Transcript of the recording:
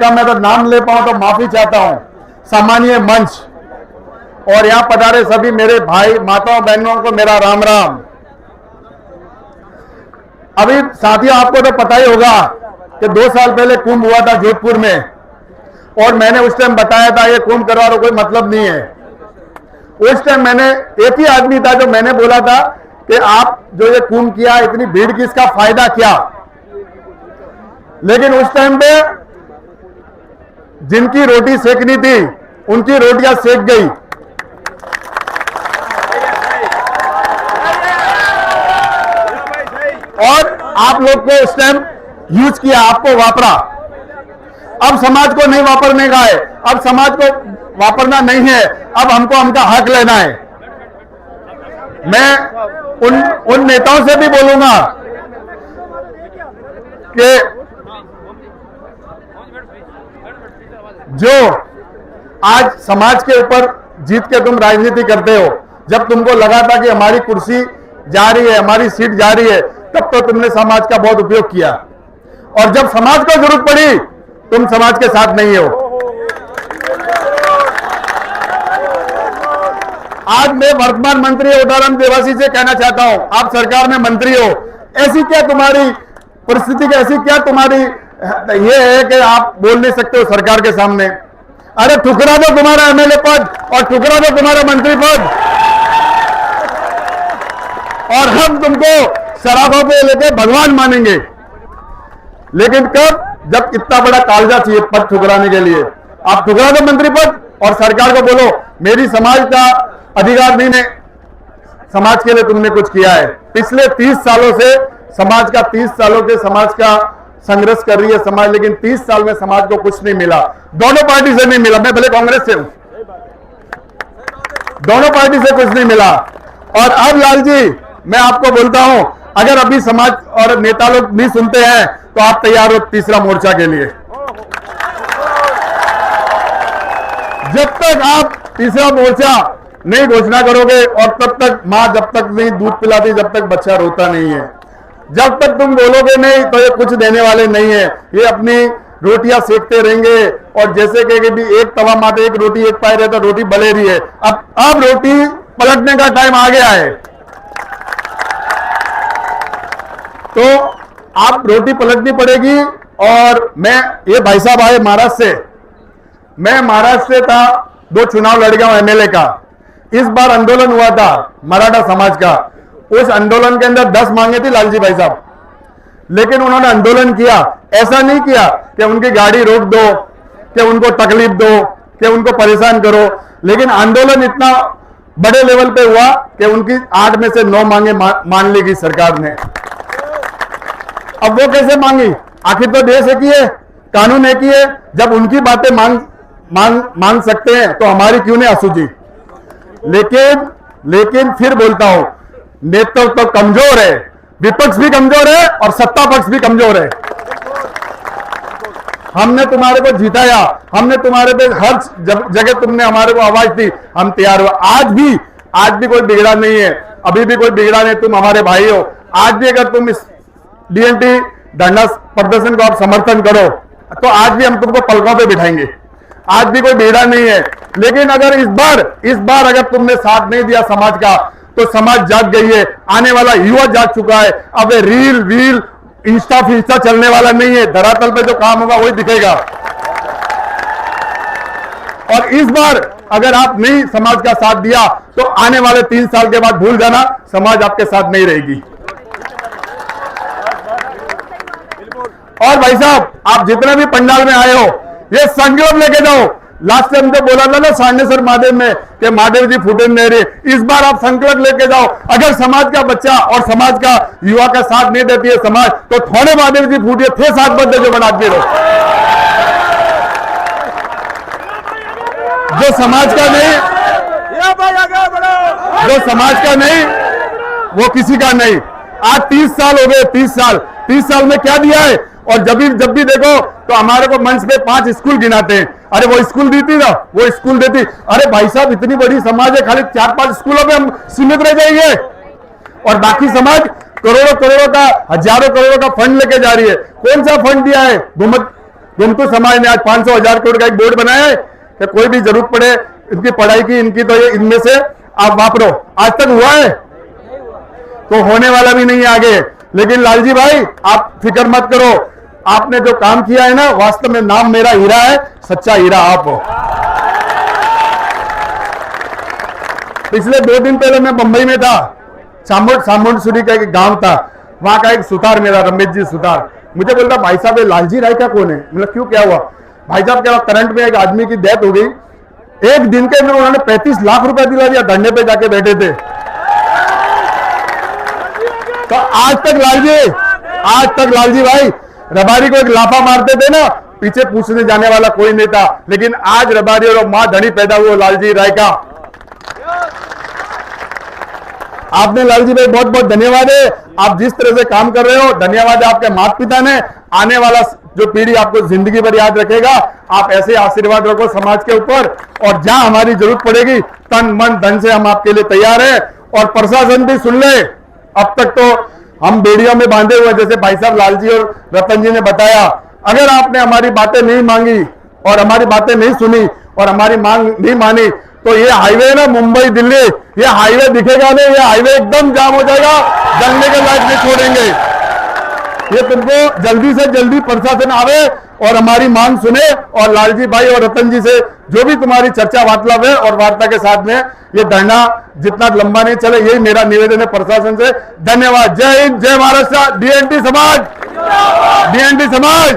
का मैं तो नाम ले पाऊं तो माफी चाहता हूं। सामान्य मंच और यहां पधारे सभी मेरे भाई माताओं बहनों को मेरा राम राम। अभी साथियों आपको तो पता ही होगा कि 2 साल पहले कुंभ हुआ था जोधपुर में, और मैंने उस टाइम बताया था ये कुंभ करवा रहा कोई मतलब नहीं है। उस टाइम मैंने एक ही आदमी था जो मैंने बोला था कि आप जो ये कुंभ किया इतनी भीड़ की इसका फायदा क्या। लेकिन उस टाइम पे जिनकी रोटी सेकनी थी उनकी रोटियां सेक गई। और आप लोग को उस टाइम यूज किया, आपको वापरा। अब समाज को नहीं वापरने का है, अब समाज को वापरना नहीं है, अब हमको हमका हक लेना है। मैं उन नेताओं से भी बोलूंगा कि जो आज समाज के ऊपर जीत के तुम राजनीति करते हो, जब तुमको लगा था कि हमारी कुर्सी जा रही है, हमारी सीट जा रही है, तब तो तुमने समाज का बहुत उपयोग किया, और जब समाज को जरूरत पड़ी तुम समाज के साथ नहीं हो। आज मैं वर्तमान मंत्री ओटाराम देवासी से कहना चाहता हूं, आप सरकार में मंत्री हो, ऐसी क्या तुम्हारी परिस्थिति, ऐसी क्या तुम्हारी ये है कि आप बोल नहीं सकते हो सरकार के सामने? अरे ठुकरा दो तुम्हारा एमएलए पद और ठुकरा दो तुम्हारा मंत्री पद, और हम तुमको सराफों पे लेके भगवान मानेंगे। लेकिन कब? जब इतना बड़ा कालजा चाहिए पद ठुकराने के लिए। आप ठुकरा दो मंत्री पद और सरकार को बोलो मेरी समाज का अधिकार नहीं है, समाज के लिए तुमने कुछ किया है। पिछले 30 सालों से समाज का 30 सालों के समाज का संघर्ष कर रही है समाज, लेकिन 30 साल में समाज को कुछ नहीं मिला। दोनों पार्टी से नहीं मिला, मैं भले कांग्रेस से हूं, दोनों पार्टी से कुछ नहीं मिला। और अब लाल जी मैं आपको बोलता हूं, अगर अभी समाज और नेता लोग नहीं सुनते हैं तो आप तैयार हो तीसरा मोर्चा के लिए। जब तक आप तीसरा मोर्चा नहीं घोषणा करोगे, और तब तक मां जब तक नहीं दूध पिलाती जब तक बच्चा रोता नहीं है, जब तक तुम बोलोगे नहीं तो ये कुछ देने वाले नहीं है। ये अपनी रोटियां सेकते रहेंगे, और जैसे कि भी एक तवा माते एक रोटी एक पाए रहे तो रोटी बले रही है। अब रोटी पलटने का टाइम आ गया है। तो आप रोटी पलटनी पड़ेगी। और मैं ये भाई साहब आए महाराष्ट्र से, मैं महाराष्ट्र से था, 2 चुनाव लड़ गया हूं एमएलए का। इस बार आंदोलन हुआ था मराठा समाज का, उस आंदोलन के अंदर 10 मांगे थी लालजी भाई साहब, लेकिन उन्होंने आंदोलन किया। ऐसा नहीं किया कि उनकी गाड़ी रोक दो, कि उनको तकलीफ दो, कि उनको परेशान करो, लेकिन आंदोलन इतना बड़े लेवल पे हुआ कि उनकी 8 में से 9 मांगे मान ली गई सरकार ने। अब वो कैसे मांगी? आखिर तो देश एक ही है, कानून एक ही है। जब उनकी बातें मांग सकते हैं तो हमारी क्यों नहीं असुजी? लेकिन फिर बोलता हूं, नेतृत्व तो कमजोर है, विपक्ष भी कमजोर है और सत्ता पक्ष भी कमजोर है। हमने तुम्हारे को जिताया, हमने तुम्हारे पे हर जगह तुमने हमारे को आवाज दी, हम तैयार हुआ। आज भी कोई बिगड़ा नहीं है, अभी भी कोई बिगड़ा नहीं, तुम हमारे भाई हो। आज भी अगर तुम इस डीएनटी धरना प्रदर्शन को आप समर्थन करो तो आज भी हम तुमको पलकों पे बिठाएंगे, आज भी कोई बिगड़ा नहीं है। लेकिन अगर इस बार अगर तुमने साथ नहीं दिया समाज का, तो समाज जाग गई है, आने वाला युवा जाग चुका है। अब ये रील वील इंस्टा फिंस्टा चलने वाला नहीं है, धरातल पे जो काम होगा वही दिखेगा। और इस बार अगर आप नहीं समाज का साथ दिया तो आने वाले 3 साल के बाद भूल जाना, समाज आपके साथ नहीं रहेगी। और भाई साहब आप जितने भी पंडाल में आए हो, ये संकल्प लेके जाओ। लास्ट टाइम जो बोला था ना सांडेसर महादेव में कि महादेव जी फूटे नहीं रहे, इस बार आप संकल्प लेके जाओ। अगर समाज का बच्चा और समाज का युवा का साथ नहीं देती है समाज, तो थोड़े महादेव जी फूटिए, थे 7 बंदे जो बनाते रहो। जो समाज का नहीं, जो समाज का नहीं वो किसी का नहीं। आज 30 साल हो गए, 30 साल में क्या दिया है? और जब भी देखो तो हमारे को मंच पे 5 स्कूल गिनाते हैं। अरे वो स्कूल देती ना, वो स्कूल देती। अरे भाई साहब इतनी बड़ी समाज है, खाली 4-5 स्कूलों में हम सीमित रह जाएंगे, और बाकी समाज करोड़ों का, हजारों करोड़ों का फंड लेके जा रही है। कौन सा फंड दिया है? गुमटू समाज ने आज 500,000 करोड़ का एक बोर्ड बनाया है कि कोई भी जरूरत पड़े इनकी पढ़ाई की, इनकी, तो ये इनमें से आप वापरो। आज तक हुआ है तो होने वाला भी नहीं है आगे। लेकिन लालजी भाई आप फिक्र मत करो, आपने जो काम किया है ना, वास्तव में नाम मेरा हीरा है, सच्चा हीरा आप हो। पिछले 2 दिन पहले मैं मुंबई में था, सामुंडसुरी का एक गांव था, वहां का एक सुतार मेरा रमेश जी सुतार मुझे बोलता भाई साहब ये लालजी राय का कौन है? मतलब क्यों, क्या हुआ? भाई साहब क्या करंट में एक आदमी की डेथ हो गई, 1 दिन के अंदर उन्होंने 35 लाख रुपए दिला दिया, धरने पे जाके बैठे थे। तो आज तक लालजी भाई रबारी को एक लाफा मारते थे ना, पीछे पूछने जाने वाला कोई नहीं था। लेकिन आज रबारी और मां धनी पैदा हुआ लालजी राय का। आपने लालजी भाई बहुत बहुत धन्यवाद है, आप जिस तरह से काम कर रहे हो, धन्यवाद है आपके माता पिता ने। आने वाला जो पीढ़ी आपको जिंदगी भर याद रखेगा। आप ऐसे आशीर्वाद रखो समाज के ऊपर, और जहां हमारी जरूरत पड़ेगी तन मन धन से हम आपके लिए तैयार है। और प्रशासन भी सुन ले, अब तक तो हम बेड़ियों में बांधे हुए, जैसे भाई साहब लालजी और रतन जी ने बताया, अगर आपने हमारी बातें नहीं मांगी और हमारी बातें नहीं सुनी और हमारी मांग नहीं मानी, तो ये हाईवे ना मुंबई दिल्ली, ये हाईवे दिखेगा नहीं, ये हाईवे एकदम जाम हो जाएगा, जलने के लायक नहीं छोड़ेंगे। ये तुमको जल्दी से जल्दी प्रशासन आवे और हमारी मांग सुने, और लालजी भाई और रतन जी से जो भी तुम्हारी चर्चा वार्तालाप है और वार्ता के साथ में ये धरना जितना लंबा नहीं चले, यही मेरा निवेदन है प्रशासन से। धन्यवाद। जय हिंद, जय महाराष्ट्र, डीएनटी समाज, डीएनटी समाज।